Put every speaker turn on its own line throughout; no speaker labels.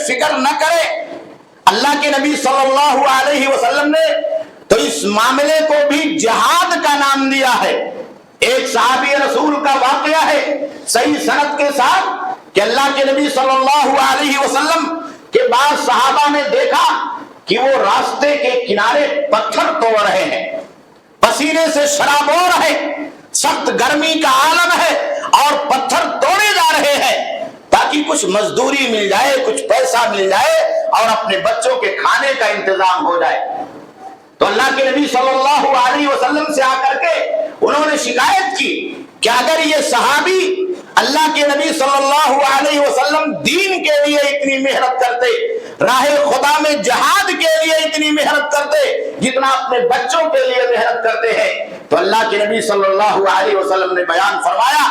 فکر نہ کرے۔ اللہ کے نبی صلی اللہ علیہ وسلم نے تو اس معاملے کو بھی جہاد کا نام دیا ہے۔ ایک صحابی رسول کا واقعہ ہے صحیح سند کے ساتھ کہ اللہ کے نبی صلی اللہ علیہ وسلم کے بعد صحابہ نے دیکھا کہ وہ راستے کے کنارے پتھر توڑ رہے ہیں، پسینے سے شراب ہو رہے، سخت گرمی کا عالم ہے اور پتھر توڑے جا رہے ہیں تاکہ کچھ مزدوری مل جائے، کچھ پیسہ مل جائے اور اپنے بچوں کے کھانے کا انتظام ہو جائے۔ تو اللہ کے نبی صلی اللہ علیہ وسلم سے آ کر کے انہوں نے شکایت کی کہ اگر یہ صحابی اللہ کے نبی صلی اللہ علیہ وسلم دین کے لیے اتنی محنت کرتے، راہ خدا میں جہاد کے لیے اتنی محنت کرتے جتنا اپنے بچوں کے لیے محنت کرتے ہیں، تو اللہ کے نبی صلی اللہ علیہ وسلم نے بیان فرمایا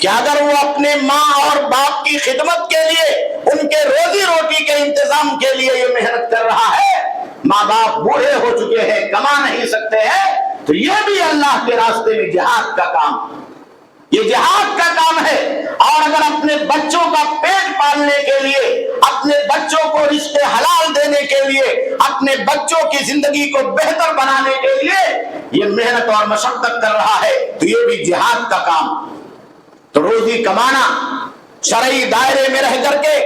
کہ اگر وہ اپنے ماں اور باپ کی خدمت کے لیے، ان کے روزی روٹی کے انتظام کے لیے یہ محنت کر رہا ہے، ماں باپ بوڑھے ہو چکے ہیں، کما نہیں سکتے ہیں، تو یہ بھی اللہ کے راستے میں جہاد کا کام، یہ جہاد کا کام ہے۔ اور اگر اپنے بچوں کا پیٹ پالنے کے لیے، اپنے بچوں کو رزق حلال دینے کے لیے، اپنے بچوں کی زندگی کو بہتر بنانے کے لیے یہ محنت اور مشقت کر رہا ہے تو یہ بھی جہاد کا کام۔ تو روزی کمانا، شرعی دائرے میں رہ کر کے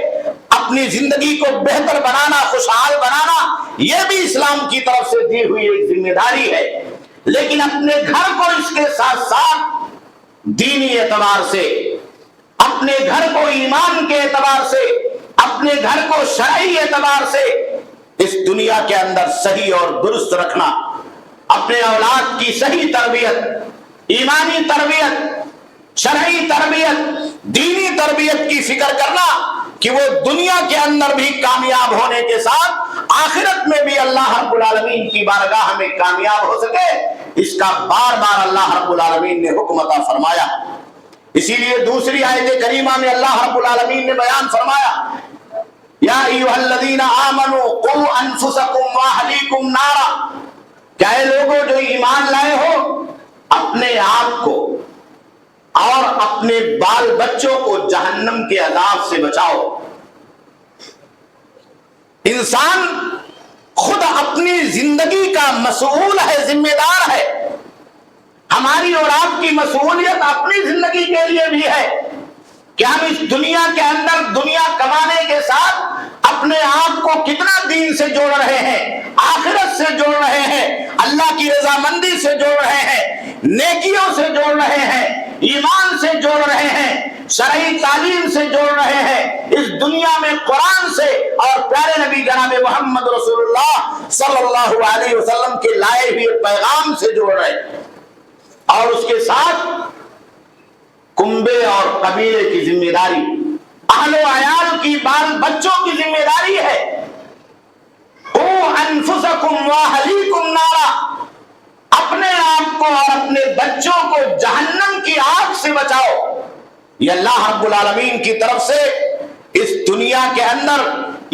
اپنی زندگی کو بہتر بنانا، خوشحال بنانا، یہ بھی اسلام کی طرف سے دی ہوئی ایک ذمہ داری ہے۔ لیکن اپنے گھر کو اس کے ساتھ ساتھ دینی اعتبار سے، اپنے گھر کو ایمان کے اعتبار سے، اپنے گھر کو شرعی اعتبار سے اس دنیا کے اندر صحیح اور درست رکھنا، اپنے اولاد کی صحیح تربیت، ایمانی تربیت، شرعی تربیت، دینی تربیت کی فکر کرنا کہ وہ دنیا کے اندر بھی کامیاب ہونے کے ساتھ آخرت میں بھی اللہ رب العالمین کی بارگاہ میں کامیاب ہو سکے، اس کا بار بار اللہ رب العالمین نے حکم عطا فرمایا۔ اسی لیے دوسری آیت کریمہ میں اللہ رب العالمین نے بیان فرمایا، یا ایھا الذین آمنوا قوا انفسکم واہلیکم نارا، کیا اے لوگوں جو ایمان لائے ہو، اپنے آپ کو اور اپنے بال بچوں کو جہنم کے عذاب سے بچاؤ۔ انسان خود اپنی زندگی کا مسئول ہے، ذمہ دار ہے۔ ہماری اور آپ کی مسئولیت اپنی زندگی کے لیے بھی ہے کہ ہم اس دنیا کے اندر دنیا کمانے کے ساتھ اپنے آپ کو کتنا دین سے جوڑ رہے ہیں، آخرت سے جوڑ رہے ہیں، اللہ کی رضامندی سے جوڑ رہے ہیں، نیکیوں سے جوڑ رہے ہیں، ایمان سے جوڑ رہے ہیں، شرعی تعلیم سے جوڑ رہے ہیں، اس دنیا میں قرآن سے اور پیارے نبی جناب محمد رسول اللہ صلی اللہ علیہ وسلم کے لائے ہوئے پیغام سے جوڑ رہے ہیں۔ اور اس کے ساتھ کنبے اور قبیلے کی ذمہ داری، اہل و عیال کی بال بچوں کی ذمہ داری ہے۔ قوا انفسکم واہلیکم نارا، اپنے آپ کو اور اپنے بچوں کو جہنم کی آگ سے بچاؤ۔ یہ اللہ رب العالمین کی طرف سے اس دنیا کے اندر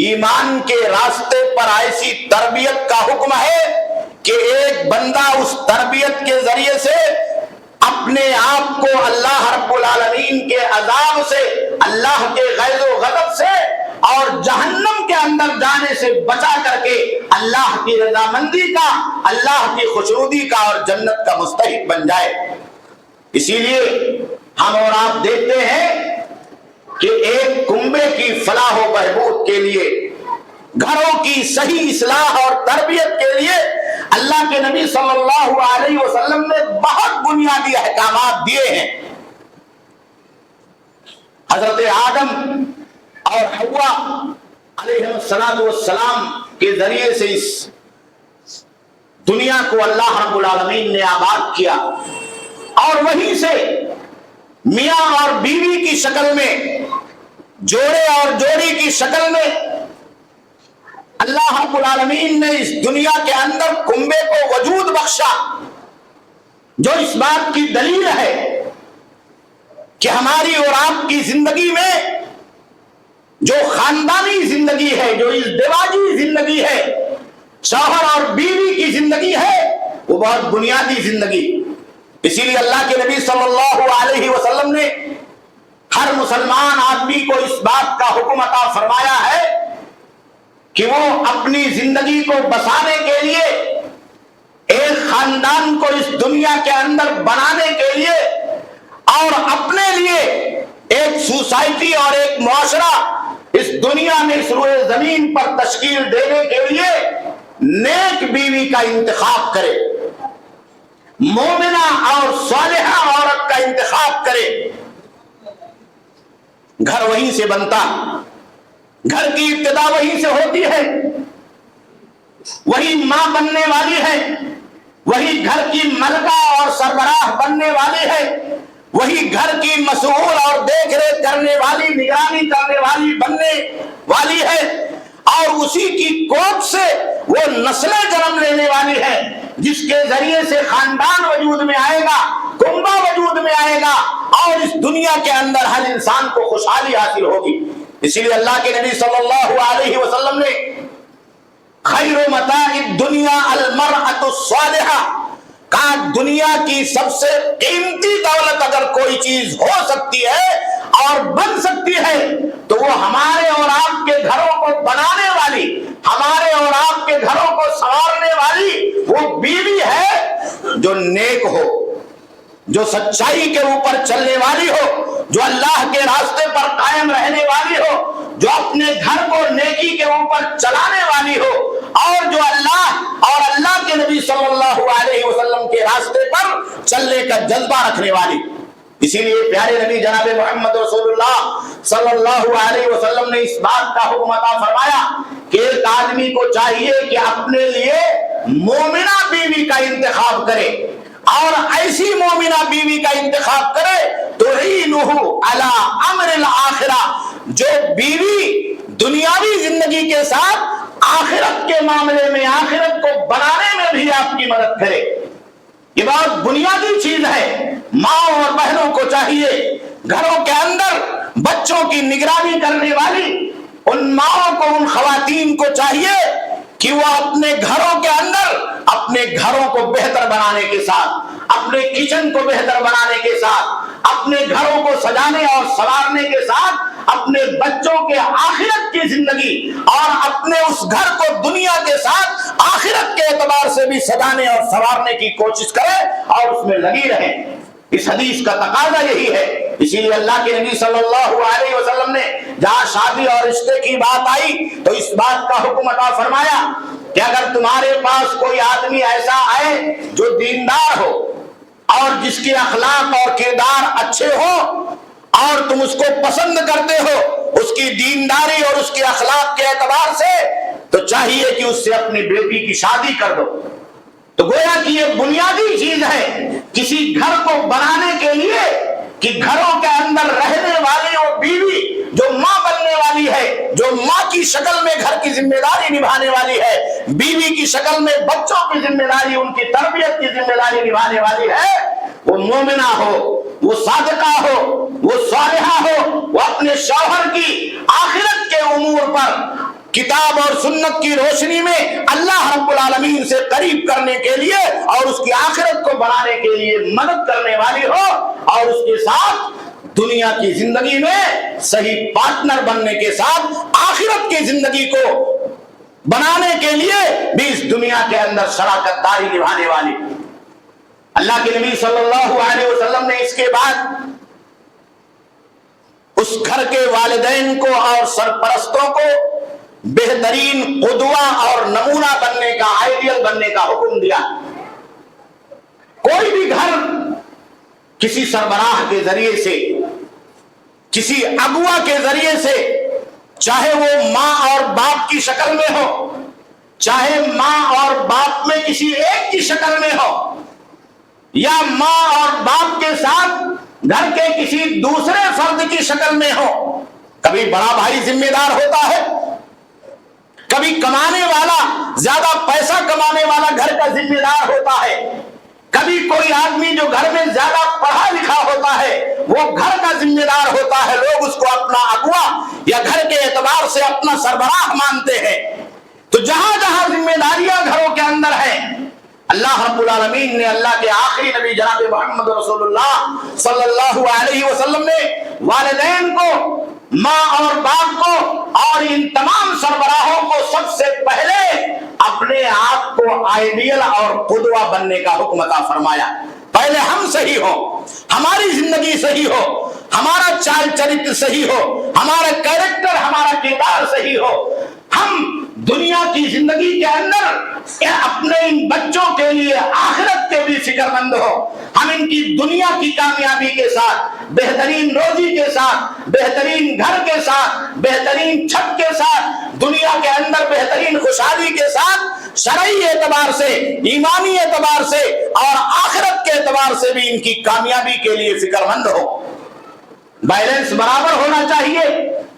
ایمان کے راستے پر ایسی تربیت کا حکم ہے کہ ایک بندہ اس تربیت کے ذریعے سے اپنے آپ کو اللہ رب العالمین کے عذاب سے، اللہ کے غیظ و غضب سے اور جہنم کے اندر جانے سے بچا کر کے اللہ کی رضامندی کا، اللہ کی خوشنودی کا اور جنت کا مستحق بن جائے۔ اسی لیے ہم اور آپ دیکھتے ہیں کہ ایک کنبے کی فلاح و بہبود کے لیے، گھروں کی صحیح اصلاح اور تربیت کے لیے اللہ کے نبی صلی اللہ علیہ وسلم نے بہت بنیادی احکامات دیے ہیں۔ حضرت آدم اور حوا علیہ السلام کے ذریعے سے اس دنیا کو اللہ رب العالمین نے آباد کیا، اور وہیں سے میاں اور بیوی کی شکل میں، جوڑے اور جوڑی کی شکل میں اللہ رب العالمین نے اس دنیا کے اندر کنبے کو وجود بخشا، جو اس بات کی دلیل ہے کہ ہماری اور آپ کی زندگی میں جو خاندانی زندگی ہے، جو ازدواجی زندگی ہے، شوہر اور بیوی کی زندگی ہے، وہ بہت بنیادی زندگی۔ اسی لیے اللہ کے نبی صلی اللہ علیہ وسلم نے ہر مسلمان آدمی کو اس بات کا حکم عطا فرمایا ہے کہ وہ اپنی زندگی کو بسانے کے لیے، ایک خاندان کو اس دنیا کے اندر بنانے کے لیے اور اپنے لیے ایک سوسائٹی اور ایک معاشرہ اس دنیا میں اس روئے زمین پر تشکیل دینے کے لیے نیک بیوی کا انتخاب کرے، مومنہ اور صالحہ عورت کا انتخاب کرے۔ گھر وہیں سے بنتا، گھر کی ابتدا وہیں سے ہوتی ہے، وہی ماں بننے والی ہے، وہی گھر کی ملکہ اور سربراہ بننے والی ہے، وہی گھر کی مسئول اور دیکھ ریکھ کرنے والی، نگرانی کرنے والی بننے والی ہے، اور اسی کی کوکھ سے وہ نسلیں جنم لینے والی ہے جس کے ذریعے سے خاندان وجود میں آئے گا، کنبہ وجود میں آئے گا، اور اس دنیا کے اندر ہر انسان کو خوشحالی حاصل ہوگی۔ اسی لیے اللہ کے نبی صلی اللہ علیہ وسلم نے خیر متاع الدنیا المرأۃ الصالحہ کہا، دنیا کی سب سے قیمتی دولت اگر کوئی چیز ہو سکتی ہے اور بن سکتی ہے تو وہ ہمارے اور آپ کے گھروں کو بنانے والی، ہمارے اور آپ کے گھروں کو سنوارنے والی وہ بیوی ہے جو نیک ہو، جو سچائی کے اوپر چلنے والی ہو، جو اللہ کے راستے پر قائم رہنے والی ہو، جو اپنے گھر کو نیکی کے اوپر چلانے والی ہو، اور جو اللہ اور اللہ کے نبی صلی اللہ علیہ وسلم کے راستے پر چلنے کا جذبہ رکھنے والی۔ اسی لیے پیارے نبی جناب محمد رسول اللہ صلی اللہ علیہ وسلم نے اس بات کا حکم عطا فرمایا کہ ایک آدمی کو چاہیے کہ اپنے لیے مومنہ بیوی کا انتخاب کرے، اور ایسی مومنہ بیوی کا انتخاب کرے تعینہ علی امر الآخرہ، جو بیوی دنیاوی زندگی کے ساتھ آخرت کے معاملے میں، آخرت کو بنانے میں بھی آپ کی مدد کرے۔ یہ بہت بنیادی چیز ہے۔ ماں اور بہنوں کو چاہیے گھروں کے اندر بچوں کی نگرانی کرنے والی ان ماؤں کو، ان خواتین کو چاہیے کہ وہ اپنے گھروں کے اندر اپنے گھروں کو بہتر بنانے کے ساتھ، اپنے کچن کو بہتر بنانے کے ساتھ، اپنے گھروں کو سجانے اور سنوارنے کے ساتھ اپنے بچوں کے آخرت کی زندگی اور اپنے اس گھر کو دنیا کے ساتھ آخرت کے اعتبار سے بھی سجانے اور سنوارنے کی کوشش کرے اور اس میں لگی رہے۔ اس حدیث کا تقاضا یہی ہے۔ اسی لیے اللہ کے نبی صلی اللہ علیہ وسلم نے جہاں شادی اور رشتے کی بات آئی تو اس بات کا حکم عطا فرمایا کہ اگر تمہارے پاس کوئی آدمی ایسا آئے جو دیندار ہو اور جس کے اخلاق اور کردار اچھے ہو اور تم اس کو پسند کرتے ہو، اس کی دینداری اور اس کے اخلاق کے اعتبار سے، تو چاہیے کہ اس سے اپنی بیٹی کی شادی کر دو۔ تو گویا کہ یہ بنیادی چیز ہے کسی گھر کو بنانے کے لیے کہ گھروں کے اندر رہنے والی وہ بیوی جو ماں بننے والی ہے، جو ماں کی شکل میں گھر کی ذمہ داری نبھانے والی ہے، بیوی کی شکل میں بچوں کی ذمہ داری، ان کی تربیت کی ذمہ داری نبھانے والی ہے، وہ مومنہ ہو، وہ صادقہ ہو، وہ صالحہ ہو، وہ اپنے شوہر کی آخرت کے امور پر کتاب اور سنت کی روشنی میں اللہ رب العالمین سے قریب کرنے کے لیے اور اس کی آخرت کو بنانے کے لیے مدد کرنے والی ہو، اور اس کے ساتھ دنیا کی زندگی میں صحیح پارٹنر بننے کے ساتھ آخرت کی زندگی کو بنانے کے لیے بھی اس دنیا کے اندر شراکت داری نبھانے والی۔ اللہ کے نبی صلی اللہ علیہ وسلم نے اس کے بعد اس گھر کے والدین کو اور سرپرستوں کو بہترین قدوہ اور نمونہ بننے کا، آئیڈیل بننے کا حکم دیا۔ کوئی بھی گھر کسی سربراہ کے ذریعے سے، کسی اگوا کے ذریعے سے، چاہے وہ ماں اور باپ کی شکل میں ہو، چاہے ماں اور باپ میں کسی ایک کی شکل میں ہو، یا ماں اور باپ کے ساتھ گھر کے کسی دوسرے فرد کی شکل میں ہو، کبھی بڑا بھائی ذمہ دار ہوتا ہے، کبھی کمانے والا، زیادہ پیسہ کمانے والا گھر کا ذمہ دار ہوتا ہے، کبھی کوئی آدمی جو گھر میں زیادہ پڑھا لکھا ہوتا ہے وہ گھر کا ذمہ دار ہوتا ہے، لوگ اس کو اپنا اگوا یا گھر کے اعتبار سے اپنا سربراہ مانتے ہیں۔ تو جہاں جہاں ذمہ داریاں گھروں کے اندر ہیں، اللہ رب العالمین نے، اللہ کے آخری نبی جناب محمد رسول اللہ صلی اللہ علیہ وسلم نے والدین کو، ماں اور باپ کو اور ان تمام سربراہوں کو سب سے پہلے اپنے آپ کو آئیڈیل اور قدوہ بننے کا حکم عطا فرمایا. پہلے ہم صحیح ہو, ہماری زندگی صحیح ہو, ہمارا چال چرت صحیح ہو, ہمارا کیریکٹر, ہمارا کردار صحیح ہو. ہم دنیا کی زندگی کے اندر اپنے ان بچوں کے لیے آخرت کے بھی فکر مند ہو. ہم ان کی دنیا کی کامیابی کے ساتھ, بہترین روزی کے ساتھ, بہترین گھر کے ساتھ, بہترین چھت کے ساتھ, دنیا کے اندر بہترین خوشحالی کے ساتھ, شرعی اعتبار سے, ایمانی اعتبار سے اور آخرت کے اعتبار سے بھی ان کی کامیابی کے لیے فکر مند ہو. بیلنس برابر ہونا چاہیے.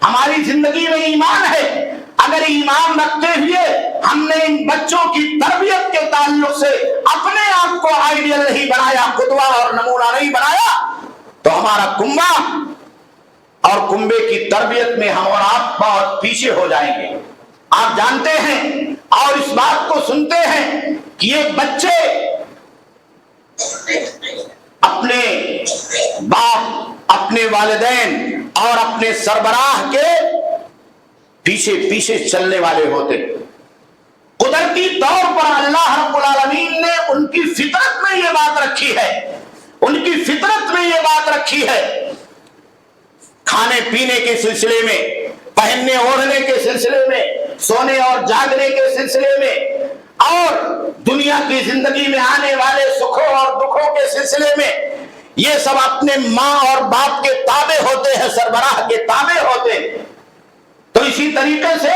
ہماری زندگی میں ایمان ہے, اگر ایمان رکھتے ہوئے ہم نے ان بچوں کی تربیت کے تعلق سے اپنے آپ کو آئیڈیل نہیں بنایا, قدوہ اور نمونہ نہیں بنایا, تو ہمارا کنبہ اور کنبے کی تربیت میں ہم اور آپ بہت پیچھے ہو جائیں گے. آپ جانتے ہیں اور اس بات کو سنتے ہیں کہ یہ بچے اپنے باپ, اپنے والدین اور اپنے سربراہ کے پیچھے پیچھے چلنے والے ہوتے. قدرتی طور پر اللہ رب العالمین نے ان کی فطرت میں یہ بات رکھی ہے, ان کی فطرت میں یہ بات رکھی ہے. کھانے پینے کے سلسلے میں, پہننے اوڑھنے کے سلسلے میں, سونے اور جاگنے کے سلسلے میں, اور دنیا کی زندگی میں آنے والے سکھوں اور دکھوں کے سلسلے میں, یہ سب اپنے ماں اور باپ کے تابع ہوتے ہیں, سربراہ کے تابع ہوتے ہیں. تو اسی طریقے سے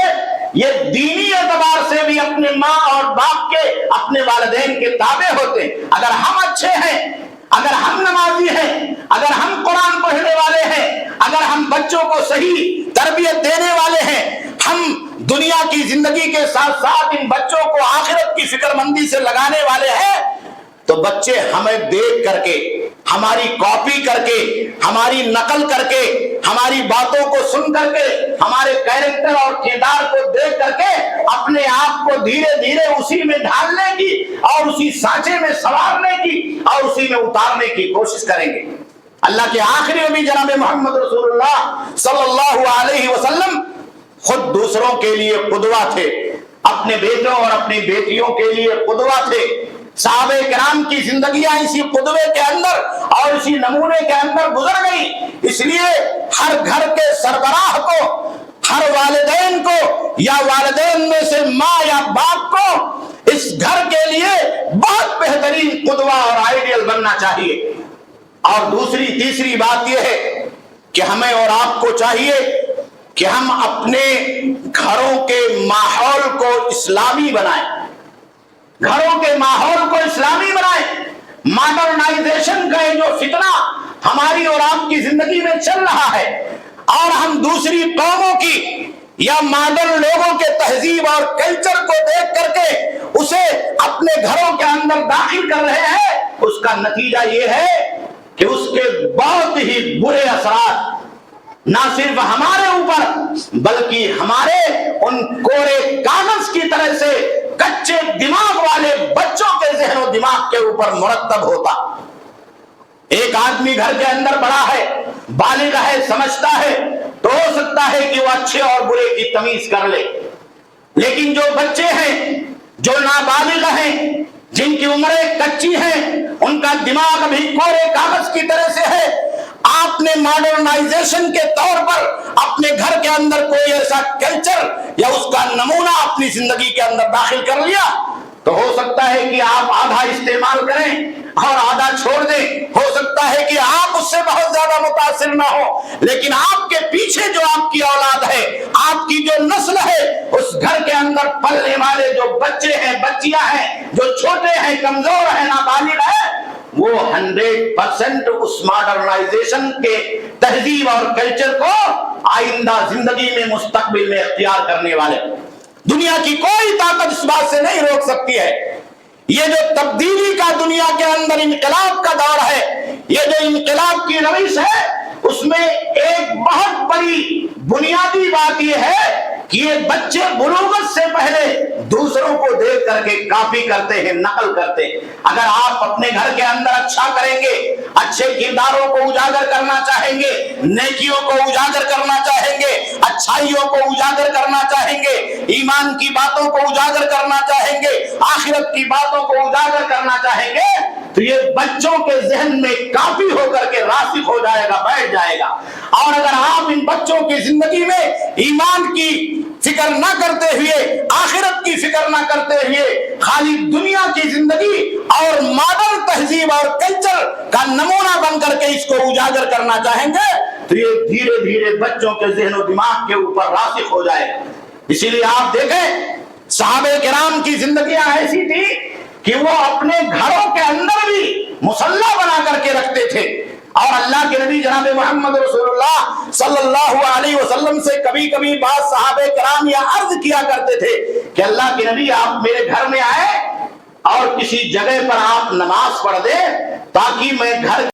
یہ دینی اعتبار سے بھی اپنے ماں اور باپ کے, اپنے والدین کے تابع ہوتے ہیں. اگر ہم اچھے ہیں, اگر ہم نمازی ہیں, اگر ہم قرآن پڑھنے والے ہیں, اگر ہم بچوں کو صحیح تربیت دینے والے ہیں, ہم دنیا کی زندگی کے ساتھ ساتھ ان بچوں کو آخرت کی فکر مندی سے لگانے والے ہیں, تو بچے ہمیں دیکھ کر کے, ہماری کاپی کر کے, ہماری نقل کر کے, ہماری باتوں کو سن کر کے, ہمارے کیریکٹر اور کردار کو دیکھ کر کے اپنے آپ کو دھیرے دھیرے اسی میں ڈھالنے کی اور اسی سانچے میں سنوارنے کی اور اسی میں اتارنے کی کوشش کریں گے. اللہ کے آخری نبی جناب محمد رسول اللہ صلی اللہ علیہ وسلم خود دوسروں کے لیے قدوہ تھے, اپنے بیٹوں اور اپنی بیٹیوں کے لیے قدوہ تھے. صحابہ کرام کی زندگیاں اسی قدوے کے اندر اور اسی نمونے کے اندر گزر گئی. اس لیے ہر گھر کے سربراہ کو, ہر والدین کو یا والدین میں سے ماں یا باپ کو اس گھر کے لیے بہت بہترین قدوہ اور آئیڈیل بننا چاہیے. اور دوسری تیسری بات یہ ہے کہ ہمیں اور آپ کو چاہیے کہ ہم اپنے گھروں کے ماحول کو اسلامی بنائیں, گھروں کے ماحول کو اسلامی بنائیں. ماڈرنائزیشن کا جو فتنہ ہماری اور آپ کی زندگی میں چل رہا ہے, اور ہم دوسری قوموں کی یا ماڈرن لوگوں کے تہذیب اور کلچر کو دیکھ کر کے اسے اپنے گھروں کے اندر داخل کر رہے ہیں, اس کا نتیجہ یہ ہے کہ اس کے بہت ہی برے اثرات نہ صرف ہمارے اوپر بلکہ ہمارے ان کورے کاغذ کی طرح سے کچے دماغ والے بچوں کے ذہن و دماغ کے اوپر مرتب ہوتا. ایک آدمی گھر کے اندر بڑا ہے, بالغ ہے, سمجھتا ہے, تو ہو سکتا ہے کہ وہ اچھے اور برے کی تمیز کر لے. لیکن جو بچے ہیں, جو نابالغ ہیں, جن کی عمریں کچی ہیں, ان کا دماغ ابھی کورے کاغذ کی طرح سے ہے, آپ نے ماڈرنائزیشن کے طور پر اپنے گھر کے اندر کوئی ایسا کلچر یا اس کا نمونہ اپنی زندگی کے اندر داخل کر لیا, تو ہو سکتا ہے کہ آپ آدھا استعمال کریں اور آدھا چھوڑ دیں. ہو سکتا ہے کہ آپ اس سے بہت زیادہ متاثر نہ ہو, لیکن آپ کے پیچھے جو آپ کی اولاد ہے, آپ کی جو نسل ہے, اس گھر کے اندر پلنے والے جو بچے ہیں, بچیاں ہیں, جو چھوٹے ہیں, کمزور ہیں, نابالغ ہیں, وہ 100% اس ماڈرنائزیشن کے تہذیب اور کلچر کو آئندہ زندگی میں, مستقبل میں اختیار کرنے والے. دنیا کی کوئی طاقت اس بات سے نہیں روک سکتی ہے. یہ جو تبدیلی کا دنیا کے اندر انقلاب کا دور ہے, یہ جو انقلاب کی روش ہے, اس میں ایک بہت بڑی بنیادی بات یہ ہے کہ یہ بچے بلوغت سے پہلے دوسروں کو دیکھ کر کے کاپی کرتے ہیں, نقل کرتے ہیں. اگر آپ اپنے گھر کے اندر اچھا کریں گے, اچھے کرداروں کو اجاگر کرنا چاہیں گے, نیکیوں کو اجاگر کرنا چاہیں گے, اچھائیوں کو اجاگر کرنا چاہیں گے, ایمان کی باتوں کو اجاگر کرنا چاہیں گے، آخرت کی باتوں کو اجاگر کرنا چاہیں گے، تو یہ بچوں کے ذہن میں کافی ہو کر کے راسخ ہو جائے گا، بیٹھ جائے گا۔ اور اگر آپ ان بچوں کی زندگی میں ایمان کی فکر نہ کرتے ہوئے، آخرت کی فکر نہ کرتے ہوئے خالی دنیا کی زندگی اور ماڈرن تہذیب اور کلچر کا نمونہ بن کر کے اس کو اجاگر کرنا چاہیں گے، تو یہ دھیرے دھیرے بچوں کے ذہن و دماغ کے اوپر راسخ ہو جائے گا۔ اسی لیے آپ دیکھیں صحابہ کرام کی زندگیاں ایسی تھی کہ وہ اپنے گھروں کے اندر بھی مصلی بنا کر کے رکھتے تھے، اور اللہ کے نبی جناب محمد رسول اللہ صلی اللہ علیہ وسلم سے کبھی کبھی بعض صحابہ کرام یہ عرض کیا کرتے تھے کہ اللہ کے نبی آپ میرے گھر میں آئے اور کسی جگہ پر آپ نماز پڑھ دیں تاکہ میں گھر